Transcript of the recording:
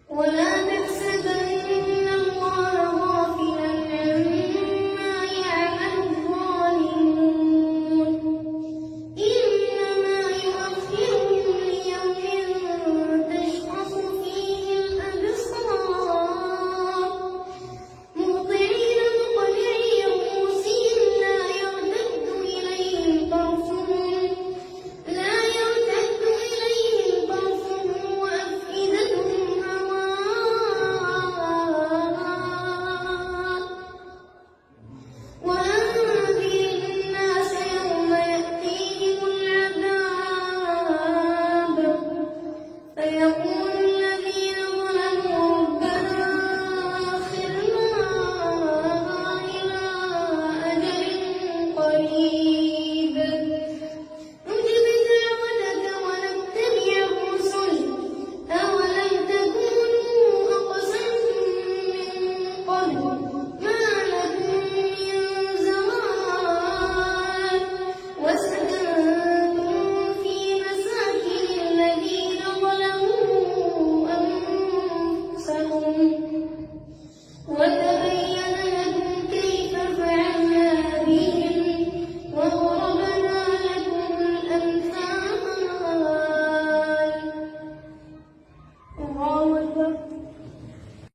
ولا تحسبن الله غافلا عما يعمل الظالمون إنما يؤخرهم ليوم تشخص فيه الأبصار مهطعين مقنعي رؤوسهم لا يرتد إليهم طرفهم وأفئدتهم هواء وأنذر الناس يوم يأتيهم العذاب فيقول